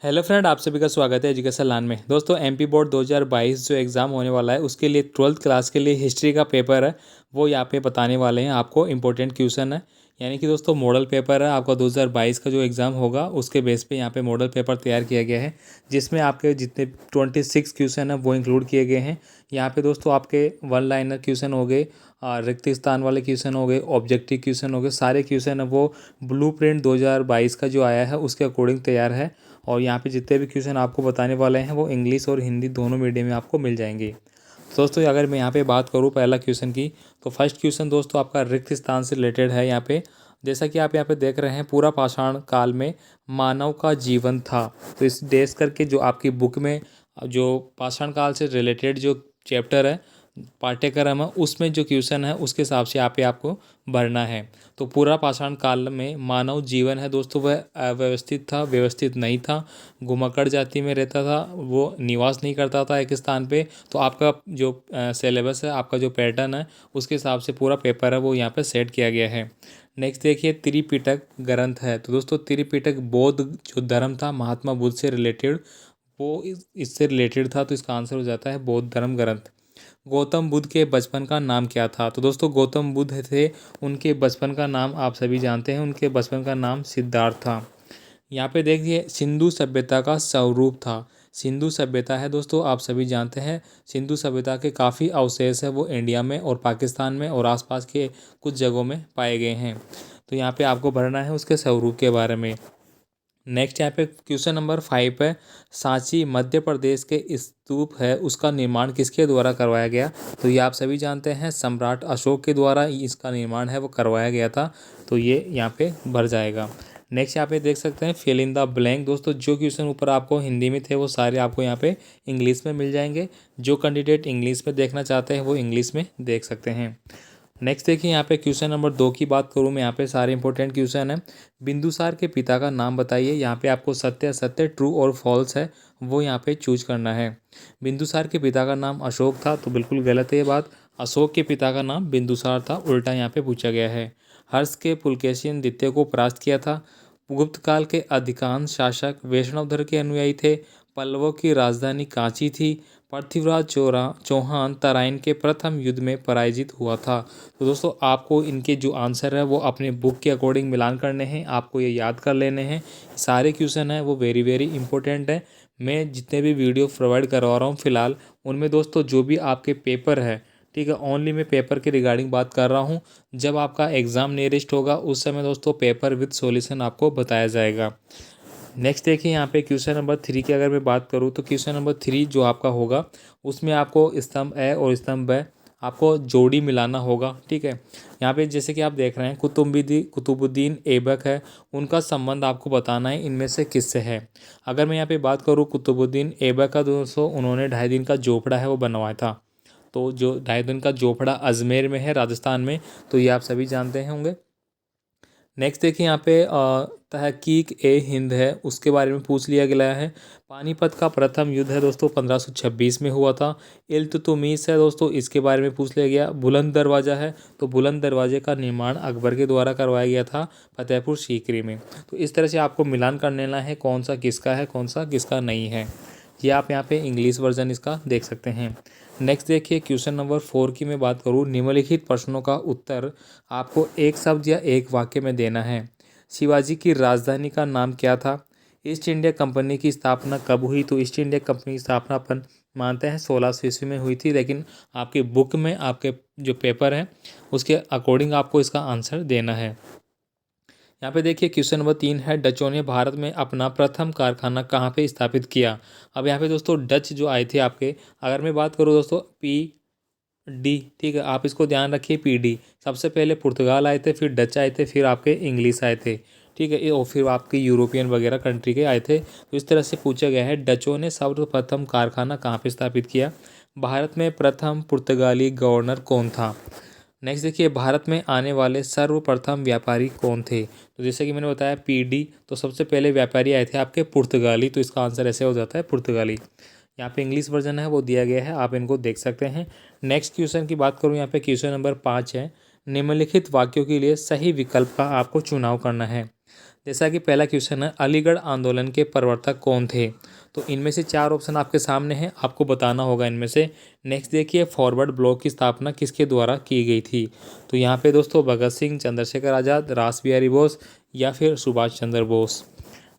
Hello friend, आप सभी का स्वागत है एजुकेशन लाइन में। दोस्तों, एमपी बोर्ड 2022 जो एग्ज़ाम होने वाला है उसके लिए 12th क्लास के लिए हिस्ट्री का पेपर है वो यहाँ पे बताने वाले हैं आपको। इंपॉर्टेंट क्वेश्चन है, यानी कि दोस्तों मॉडल पेपर है आपका। 2022 का जो एग्ज़ाम होगा उसके बेस पे यहाँ पे मॉडल पेपर तैयार किया गया है, जिसमें आपके जितने 26 क्वेश्चन है वो इंक्लूड किए गए हैं। यहाँ पे दोस्तों आपके वन लाइनर क्वेश्चन हो गए, रिक्त स्थान वाले क्वेश्चन हो गए, ऑब्जेक्टिव क्वेश्चन हो गए। सारे क्वेश्चन है वो ब्लूप्रिंट 2022 का जो आया है उसके अकॉर्डिंग तैयार है। और यहाँ पे जितने भी क्वेश्चन आपको बताने वाले हैं वो इंग्लिश और हिंदी दोनों मीडियम में आपको मिल जाएंगे। तो दोस्तों, अगर मैं यहाँ पे बात करूँ पहला क्वेश्चन की, तो फर्स्ट क्वेश्चन दोस्तों आपका रिक्त स्थान से रिलेटेड है। यहाँ पे जैसा कि आप यहाँ पे देख रहे हैं, पूरा पाषाण काल में मानव का जीवन था। तो इस देश करके जो आपकी बुक में जो पाषाण काल से रिलेटेड जो चैप्टर है, पाठ्यक्रम है, उसमें जो क्वेश्चन है उसके हिसाब से यहाँ पे आपको भरना है। तो पूरा पाषाण काल में मानव जीवन है दोस्तों वह अव्यवस्थित था, व्यवस्थित नहीं था, घुमक्कड़ जाति में रहता था, वो निवास नहीं करता था एक स्थान पे। तो आपका जो सिलेबस है, आपका जो पैटर्न है, उसके हिसाब से पूरा पेपर है वो यहाँ पे सेट किया गया है। नेक्स्ट देखिए, त्रिपिटक ग्रंथ है। तो दोस्तों त्रिपिटक बौद्ध जो धर्म था, महात्मा बुद्ध से रिलेटेड, वो इससे रिलेटेड था। तो इसका आंसर हो जाता है बौद्ध धर्म ग्रंथ। गौतम बुद्ध के बचपन का नाम क्या था? तो दोस्तों गौतम बुद्ध थे, उनके बचपन का नाम आप सभी जानते हैं, उनके बचपन का नाम सिद्धार्थ था। यहाँ पे देखिए, सिंधु सभ्यता का स्वरूप था। सिंधु सभ्यता है दोस्तों, आप सभी जानते हैं, सिंधु सभ्यता के काफ़ी अवशेष है वो इंडिया में और पाकिस्तान में और आसपास के कुछ जगहों में पाए गए हैं। तो यहाँ पे आपको भरना है उसके स्वरूप के बारे में। नेक्स्ट यहाँ पे क्वेश्चन नंबर 5 है, सांची मध्य प्रदेश के स्तूप है उसका निर्माण किसके द्वारा करवाया गया? तो ये आप सभी जानते हैं, सम्राट अशोक के द्वारा इसका निर्माण है वो करवाया गया था। तो ये यहाँ पे भर जाएगा। नेक्स्ट यहाँ पे देख सकते हैं, फिल इन द ब्लैंक। दोस्तों जो क्वेश्चन ऊपर आपको हिंदी में थे वो सारे आपको यहाँ पे इंग्लिश में मिल जाएंगे। जो कैंडिडेट इंग्लिश में देखना चाहते हैं वो इंग्लिश में देख सकते हैं। नेक्स्ट देखिए, यहाँ पे क्वेश्चन नंबर 2 की बात करूँ मैं, यहाँ पे सारे इंपॉर्टेंट क्वेश्चन है। बिंदुसार के पिता का नाम बताइए। यहाँ पे आपको सत्य असत्य, ट्रू और फॉल्स है वो यहाँ पे चूज करना है। बिंदुसार के पिता का नाम अशोक था, तो बिल्कुल गलत है ये बात। अशोक के पिता का नाम बिंदुसार था, उल्टा यहाँ पे पूछा गया है। हर्ष के पुलकेशिन द्वितीय को परास्त किया था। गुप्त काल के अधिकांश शासक वैष्णव धर्म के अनुयायी थे। पल्लवों की राजधानी कांची थी। पृथ्वीराज चौहान तराइन के प्रथम युद्ध में पराजित हुआ था। तो दोस्तों आपको इनके जो आंसर है वो अपने बुक के अकॉर्डिंग मिलान करने हैं, आपको ये याद कर लेने हैं। सारे क्वेश्चन हैं वो वेरी वेरी इंपॉर्टेंट है। मैं जितने भी वीडियो प्रोवाइड करवा रहा हूँ फिलहाल, उनमें दोस्तों जो भी आपके पेपर है, ठीक है, ओनली मैं पेपर के रिगार्डिंग बात कर रहा हूँ। जब आपका एग्ज़ाम नियरेस्ट होगा उस समय दोस्तों पेपर विद सॉल्यूशन आपको बताया जाएगा। नेक्स्ट देखिए, यहाँ पे क्वेश्चन नंबर 3 की अगर मैं बात करूँ, तो क्वेश्चन नंबर 3 जो आपका होगा उसमें आपको स्तंभ ए और स्तंभ ब आपको जोड़ी मिलाना होगा। ठीक है, यहाँ पे जैसे कि आप देख रहे हैं, कुतुबुद्दीन ऐबक है, उनका संबंध आपको बताना है इनमें से किससे है। अगर मैं यहाँ पे बात करूँ कुतुबुद्दीन ऐबक का, दोस्तों उन्होंने 2.5 दिन का झोपड़ा है वो बनवाया था। तो जो 2.5 दिन का झोपड़ा अजमेर में है, राजस्थान में, तो ये आप सभी जानते होंगे। नेक्स्ट देखिए, यहाँ पे तहकीक ए हिंद है उसके बारे में पूछ लिया गया है। पानीपत का प्रथम युद्ध है दोस्तों 1526 में हुआ था। इल्तुतमिश है दोस्तों, इसके बारे में पूछ लिया गया। बुलंद दरवाज़ा है, तो बुलंद दरवाजे का निर्माण अकबर के द्वारा करवाया गया था फतेहपुर सीकरी में। तो इस तरह से आपको मिलान कर लेना है कौन सा किसका है, कौन सा किसका नहीं है। ये आप यहाँ पे इंग्लिश वर्जन इसका देख सकते हैं। नेक्स्ट देखिए, क्वेश्चन नंबर 4 की मैं बात करूँ, निम्नलिखित प्रश्नों का उत्तर आपको एक शब्द या एक वाक्य में देना है। शिवाजी की राजधानी का नाम क्या था? ईस्ट इंडिया कंपनी की स्थापना कब हुई? तो ईस्ट इंडिया कंपनी की स्थापना अपन मानते हैं 1600 ईस्वी में हुई थी, लेकिन आपकी बुक में आपके जो पेपर है उसके अकॉर्डिंग आपको इसका आंसर देना है। यहाँ पे देखिए, क्वेश्चन नंबर 3 है, डचों ने भारत में अपना प्रथम कारखाना कहाँ पे स्थापित किया? अब यहाँ पे दोस्तों डच जो आए थे आपके, अगर मैं बात करूँ दोस्तों PD, ठीक है, आप इसको ध्यान रखिए, PD। सबसे पहले पुर्तगाल आए थे, फिर डच आए थे, फिर आपके इंग्लिश आए थे, ठीक है, और फिर आपके यूरोपियन वगैरह कंट्री के आए थे। तो इस तरह से पूछा गया है, डचों ने सर्वप्रथम कारखाना कहाँ पे स्थापित किया? भारत में प्रथम पुर्तगाली गवर्नर कौन था? नेक्स्ट देखिए, भारत में आने वाले सर्वप्रथम व्यापारी कौन थे? तो जैसे कि मैंने बताया PD, तो सबसे पहले व्यापारी आए थे आपके पुर्तगाली, तो इसका आंसर ऐसे हो जाता है पुर्तगाली। यहाँ पे इंग्लिश वर्जन है वो दिया गया है, आप इनको देख सकते हैं। नेक्स्ट क्वेश्चन की बात करूँ, यहाँ पे क्वेश्चन नंबर 5 है, निम्नलिखित वाक्यों के लिए सही विकल्प का आपको चुनाव करना है। जैसा कि पहला क्वेश्चन है, अलीगढ़ आंदोलन के प्रवर्तक कौन थे? तो इनमें से 4 ऑप्शन आपके सामने हैं, आपको बताना होगा इनमें से। नेक्स्ट देखिए, फॉरवर्ड ब्लॉक की स्थापना किसके द्वारा की गई थी? तो यहाँ पे दोस्तों भगत सिंह, चंद्रशेखर आज़ाद, रास बिहारी बोस या फिर सुभाष चंद्र बोस।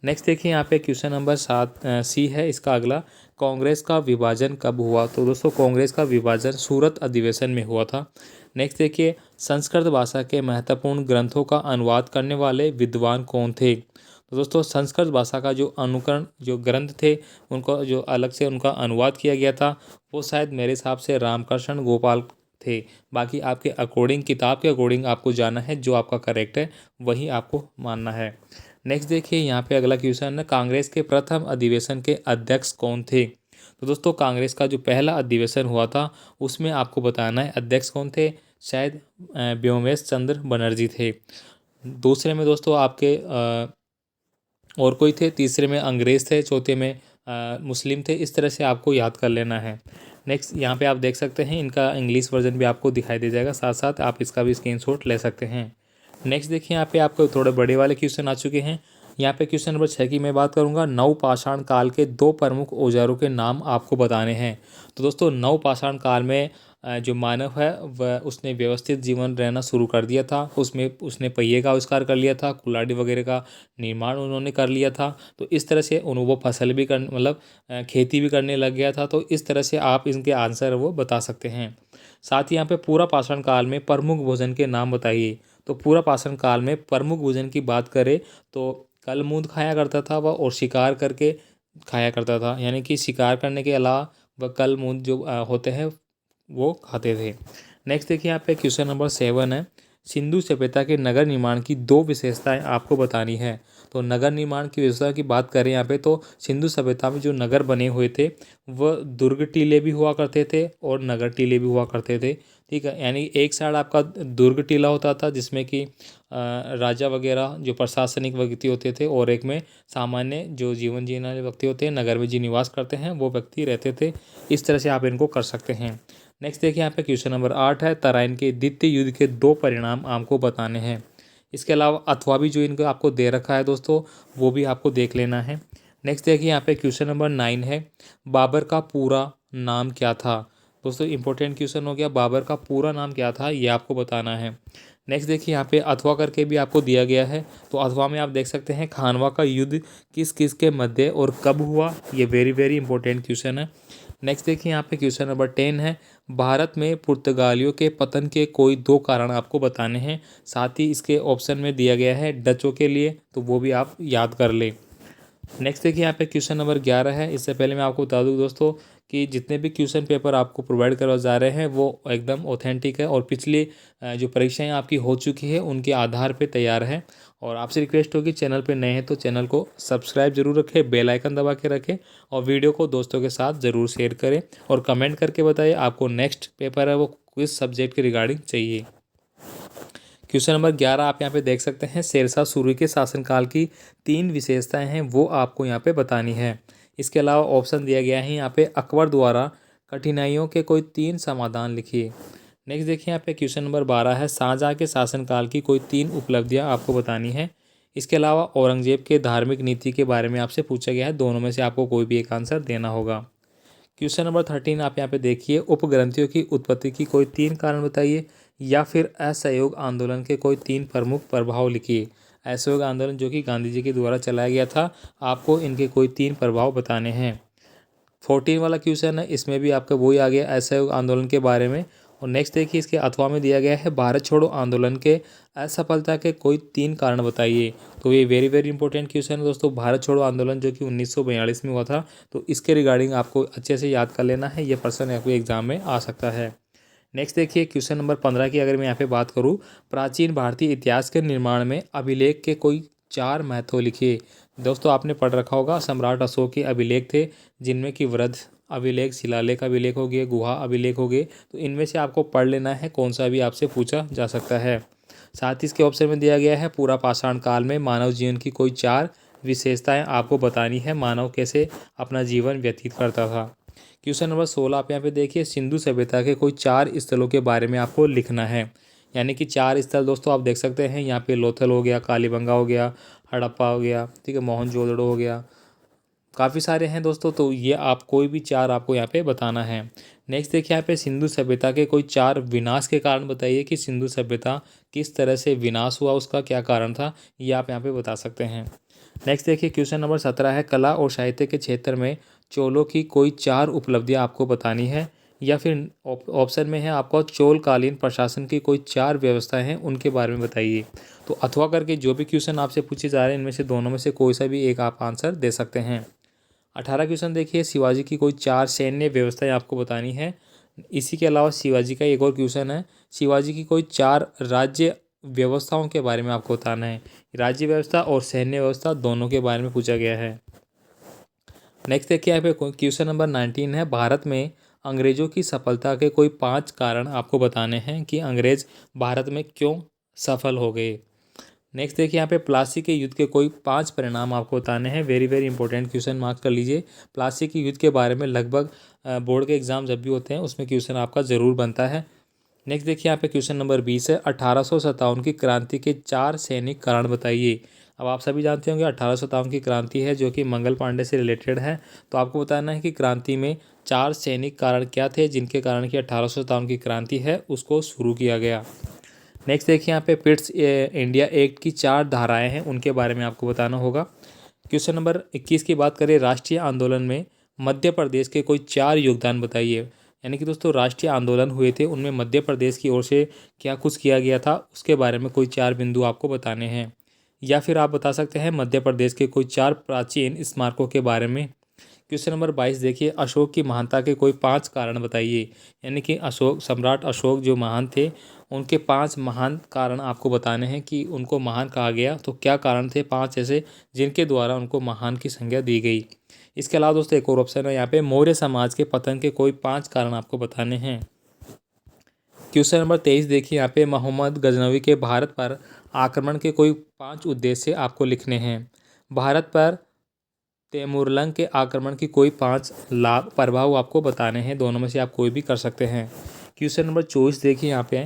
नेक्स्ट देखिए यहाँ पे क्वेश्चन नंबर 7 सी है इसका अगला, कांग्रेस का विभाजन कब हुआ? तो दोस्तों कांग्रेस का विभाजन सूरत अधिवेशन में हुआ था। नेक्स्ट देखिए, संस्कृत भाषा के महत्वपूर्ण ग्रंथों का अनुवाद करने वाले विद्वान कौन थे? तो दोस्तों संस्कृत भाषा का जो अनुकरण जो ग्रंथ थे उनको जो अलग से उनका अनुवाद किया गया था वो शायद मेरे हिसाब से रामकृष्ण गोपाल थे। बाकी आपके अकॉर्डिंग, किताब के अकॉर्डिंग आपको जाना है, जो आपका करेक्ट है वही आपको मानना है। नेक्स्ट देखिए यहाँ पे अगला क्वेश्चन है, कांग्रेस के प्रथम अधिवेशन के अध्यक्ष कौन थे? तो दोस्तों कांग्रेस का जो पहला अधिवेशन हुआ था उसमें आपको बताना है अध्यक्ष कौन थे। शायद व्योमेश चंद्र बनर्जी थे। दूसरे में दोस्तों आपके और कोई थे, तीसरे में अंग्रेज़ थे, चौथे में मुस्लिम थे। इस तरह से आपको याद कर लेना है। नेक्स्ट यहाँ पे आप देख सकते हैं इनका इंग्लिश वर्जन भी आपको दिखाई दे जाएगा, साथ साथ आप इसका भी स्क्रीनशॉट ले सकते हैं। नेक्स्ट देखिए यहाँ पे आपको थोड़े बड़े वाले क्वेश्चन आ चुके हैं। यहाँ पे क्वेश्चन नंबर 6 की मैं बात करूँगा, नवपाषाण काल के 2 प्रमुख औजारों के नाम आपको बताने हैं। तो दोस्तों नवपाषाण काल में जो मानव है वह उसने व्यवस्थित जीवन रहना शुरू कर दिया था। उसमें उसने पहिए का आविष्कार कर लिया था, कुल्हाड़ी वगैरह का निर्माण उन्होंने कर लिया था। तो इस तरह से वो फसल भी कर मतलब खेती भी करने लग गया था। तो इस तरह से आप इनके आंसर वो बता सकते हैं। साथ ही यहाँ पे पूरा पाषाण काल में प्रमुख भोजन के नाम बताइए। तो पूरा पाषाण काल में प्रमुख भोजन की बात करें तो कलमूद खाया करता था वह, और शिकार करके खाया करता था। यानी कि शिकार करने के अलावा वह कलमूद जो होते हैं वो खाते थे। नेक्स्ट देखिए यहाँ पे क्वेश्चन नंबर 7 है, सिंधु सभ्यता के नगर निर्माण की 2 विशेषताएं आपको बतानी है। तो नगर निर्माण की विशेषता की बात करें यहाँ पे तो सिंधु सभ्यता में जो नगर बने हुए थे वह दुर्ग टीले भी हुआ करते थे और नगर टीले भी हुआ करते थे। ठीक है, यानी एक साइड आपका दुर्ग टीला होता था जिसमें कि राजा वगैरह जो प्रशासनिक व्यक्ति होते थे, और एक में सामान्य जो जीवन जीने वाले व्यक्ति होते हैं, नगर में जी निवास करते हैं, वो व्यक्ति रहते थे। इस तरह से आप इनको कर सकते हैं। नेक्स्ट देखिए यहाँ पे क्वेश्चन नंबर 8 है, तराइन के द्वितीय युद्ध के 2 परिणाम आपको बताने हैं। इसके अलावा अथवा भी जो इनको आपको दे रखा है दोस्तों वो भी आपको देख लेना है। नेक्स्ट देखिए यहाँ पे क्वेश्चन नंबर 9 है, बाबर का पूरा नाम क्या था? दोस्तों इंपॉर्टेंट क्वेश्चन हो गया, बाबर का पूरा नाम क्या था ये आपको बताना है। नेक्स्ट देखिए यहाँ पे अथवा करके भी आपको दिया गया है। तो अथवा में आप देख सकते हैं खानवा का युद्ध किस किस के मध्य और कब हुआ, ये वेरी वेरी इंपॉर्टेंट क्वेश्चन है। नेक्स्ट देखिए यहाँ पे क्वेश्चन नंबर 10 है, भारत में पुर्तगालियों के पतन के कोई 2 कारण आपको बताने हैं। साथ ही इसके ऑप्शन में दिया गया है डचों के लिए, तो वो भी आप याद कर लें। नेक्स्ट देखिए यहाँ पे क्वेश्चन नंबर 11 है। इससे पहले मैं आपको बता दूं दोस्तों कि जितने भी क्वेश्चन पेपर आपको प्रोवाइड करवा जा रहे हैं वो एकदम ऑथेंटिक है और पिछली जो परीक्षाएं आपकी हो चुकी है उनके आधार पे तैयार है। और आपसे रिक्वेस्ट होगी चैनल पे नए हैं तो चैनल को सब्सक्राइब जरूर रखें, बेल आइकन दबा के रखें और वीडियो को दोस्तों के साथ ज़रूर शेयर करें और कमेंट करके बताइए आपको नेक्स्ट पेपर है वो किस सब्जेक्ट के रिगार्डिंग चाहिए। क्वेश्चन नंबर 11 आप यहाँ पे देख सकते हैं, शेरशाह सूरी के शासनकाल की 3 विशेषताएं हैं वो आपको यहाँ पे बतानी है। इसके अलावा ऑप्शन दिया गया है यहाँ पे अकबर द्वारा कठिनाइयों के कोई 3 समाधान लिखिए। नेक्स्ट देखिए यहाँ पे क्वेश्चन नंबर 12 है, शाहजहाँ के शासनकाल की कोई 3 उपलब्धियाँ आपको बतानी है। इसके अलावा औरंगजेब के धार्मिक नीति के बारे में आपसे पूछा गया है, दोनों में से आपको कोई भी एक आंसर देना होगा। क्वेश्चन नंबर 13 आप यहाँ पे देखिए, उपग्रंथियों की उत्पत्ति की कोई 3 कारण बताइए या फिर असहयोग आंदोलन के कोई 3 प्रमुख प्रभाव लिखिए। असहयोग आंदोलन जो कि गांधी जी के द्वारा चलाया गया था, आपको इनके कोई 3 प्रभाव बताने हैं। 14 वाला क्वेश्चन है, इसमें भी आपका वही आ गया असहयोग आंदोलन के बारे में। और नेक्स्ट देखिए इसके अथवा में दिया गया है, भारत छोड़ो आंदोलन के असफलता के कोई 3 कारण बताइए। तो ये वेरी वेरी इंपॉर्टेंट क्वेश्चन है दोस्तों, भारत छोड़ो आंदोलन जो कि 1942 में हुआ था, तो इसके रिगार्डिंग आपको अच्छे से याद कर लेना है, ये प्रश्न आपको एग्जाम में आ सकता है। नेक्स्ट देखिए क्वेश्चन नंबर 15 की अगर मैं यहाँ पे बात करूँ, प्राचीन भारतीय इतिहास के निर्माण में अभिलेख के कोई 4 महत्व लिखिए। दोस्तों आपने पढ़ रखा होगा सम्राट अशोक के अभिलेख थे, जिनमें कि वृद्ध अभिलेख, शिलालेख अभिलेख हो गए, गुहा अभिलेख हो गए। तो इनमें से आपको पढ़ लेना है, कौन सा भी आपसे पूछा जा सकता है। साथ ही इसके ऑप्शन में दिया गया है, पूरा पाषाण काल में मानव जीवन की कोई 4 विशेषताएं आपको बतानी है, मानव कैसे अपना जीवन व्यतीत करता था। क्वेश्चन नंबर 16 आप यहाँ पे देखिए, सिंधु सभ्यता के कोई 4 स्थलों के बारे में आपको लिखना है। यानी कि 4 स्थल दोस्तों आप देख सकते हैं यहाँ पे, लोथल हो गया, कालीबंगा हो गया, हड़प्पा हो गया, ठीक है, मोहनजोदड़ो हो गया, काफ़ी सारे हैं दोस्तों। तो ये आप कोई भी 4 आपको यहाँ पे बताना है। नेक्स्ट देखिए यहाँ पे सिंधु सभ्यता के कोई 4 विनाश के कारण बताइए कि सिंधु सभ्यता किस तरह से विनाश हुआ, उसका क्या कारण था, ये आप यहाँ पे बता सकते हैं। नेक्स्ट देखिए क्वेश्चन नंबर 17 है, कला और साहित्य के क्षेत्र में चोलों की कोई 4 उपलब्धियाँ आपको बतानी है, या फिर ऑप्शन में है आपको चोलकालीन प्रशासन की कोई 4 व्यवस्थाएं हैं उनके बारे में बताइए। तो अथवा करके जो भी क्वेश्चन आपसे पूछे जा रहे हैं इनमें से दोनों में से कोई सा भी एक आप आंसर दे सकते हैं। 18 क्वेश्चन देखिए, शिवाजी की कोई 4 सैन्य व्यवस्थाएं आपको बतानी है। इसी के अलावा शिवाजी का एक और क्वेश्चन है, शिवाजी की कोई 4 राज्य व्यवस्थाओं के बारे में आपको बताना है। राज्य व्यवस्था और सैन्य व्यवस्था दोनों के बारे में पूछा गया है। नेक्स्ट देखिए यहाँ पे क्वेश्चन नंबर 19 है, भारत में अंग्रेजों की सफलता के कोई 5 कारण आपको बताने हैं कि अंग्रेज भारत में क्यों सफल हो गए। नेक्स्ट देखिए यहाँ पे प्लासी के युद्ध के कोई 5 परिणाम आपको बताने हैं। Very very important question mark कर लीजिए। प्लासी के युद्ध के बारे में लगभग बोर्ड के एग्जाम जब भी होते हैं उसमें क्वेश्चन आपका ज़रूर बनता है। नेक्स्ट देखिए यहाँ पे क्वेश्चन नंबर 20 है, 1857 की क्रांति के 4 सैनिक कारण बताइए। अब आप सभी जानते होंगे 1857 की क्रांति है जो कि मंगल पांडे से रिलेटेड है। तो आपको बताना है कि क्रांति में 4 सैनिक कारण क्या थे जिनके कारण कि 1857 की क्रांति है उसको शुरू किया गया। नेक्स्ट देखिए यहाँ पे पिट्स इंडिया एक्ट की 4 धाराएं हैं उनके बारे में आपको बताना होगा। क्वेश्चन नंबर 21 की बात करें, राष्ट्रीय आंदोलन में मध्य प्रदेश के कोई 4 योगदान बताइए। यानी कि दोस्तों राष्ट्रीय आंदोलन हुए थे उनमें मध्य प्रदेश की ओर से क्या कुछ किया गया था उसके बारे में कोई 4 बिंदु आपको बताने हैं। या फिर आप बता सकते हैं मध्य प्रदेश के कोई 4 प्राचीन स्मारकों के बारे में। क्वेश्चन नंबर 22 देखिए, अशोक की महानता के कोई 5 कारण बताइए। यानी कि सम्राट अशोक जो महान थे उनके 5 महान कारण आपको बताने हैं कि उनको महान कहा गया तो क्या कारण थे 5 ऐसे जिनके द्वारा उनको महान की संज्ञा दी गई। इसके अलावा दोस्तों एक और ऑप्शन है यहाँ पे, मौर्य समाज के पतन के कोई 5 कारण आपको बताने हैं। क्वेश्चन नंबर 23 देखिए यहाँ पे, मोहम्मद गजनवी के भारत पर आक्रमण के कोई 5 उद्देश्य आपको लिखने हैं। भारत पर तैमूरलंग के आक्रमण की कोई 5 लाभ प्रभाव आपको बताने हैं, दोनों में से आप कोई भी कर सकते हैं। क्वेश्चन नंबर 24 देखिए यहाँ पे,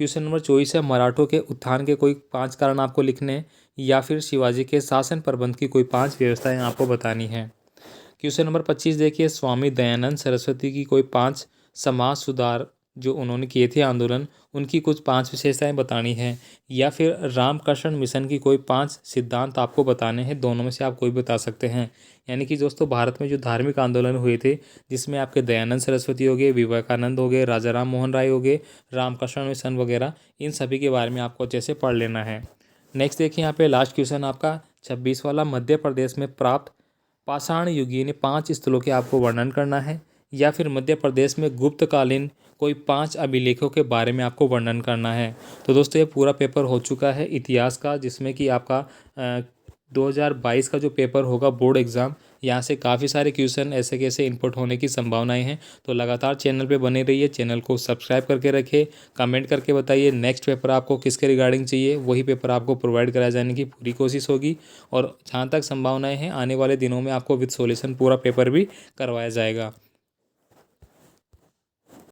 क्वेश्चन नंबर 24 है, मराठों के उत्थान के कोई 5 कारण आपको लिखने हैं, या फिर शिवाजी के शासन प्रबंध की कोई 5 व्यवस्थाएं आपको बतानी है। क्वेश्चन नंबर 25 देखिए, स्वामी दयानंद सरस्वती की कोई 5 समाज सुधार जो उन्होंने किए थे आंदोलन उनकी कुछ 5 विशेषताएं बतानी है, या फिर रामकृष्ण मिशन की कोई 5 सिद्धांत आपको बताने हैं, दोनों में से आप कोई बता सकते हैं। यानी कि दोस्तों भारत में जो धार्मिक आंदोलन हुए थे जिसमें आपके दयानंद सरस्वती हो गए, विवेकानंद हो गए, राजा राम मोहन राय हो गए, रामकृष्ण मिशन वगैरह, इन सभी के बारे में आपको अच्छे से पढ़ लेना है। नेक्स्ट देखिए यहाँ पे लास्ट क्वेश्चन आपका 26 वाला, मध्य प्रदेश में प्राप्त पाषाण युगीन 5 स्थलों के आपको वर्णन करना है, या फिर मध्य प्रदेश में गुप्तकालीन कोई 5 अभिलेखों के बारे में आपको वर्णन करना है। तो दोस्तों ये पूरा पेपर हो चुका है इतिहास का, जिसमें कि आपका 2022 का जो पेपर होगा बोर्ड एग्ज़ाम, यहाँ से काफ़ी सारे क्वेश्चन ऐसे कैसे इनपुट होने की संभावनाएं हैं। तो लगातार चैनल पे बने रहिए, चैनल को सब्सक्राइब करके रखिए, कमेंट करके बताइए नेक्स्ट पेपर आपको किसके रिगार्डिंग चाहिए, वही पेपर आपको प्रोवाइड कराया जाने की पूरी कोशिश होगी। और जहाँ तक संभावनाएँ हैं आने वाले दिनों में आपको विद सॉल्यूशन पूरा पेपर भी करवाया जाएगा।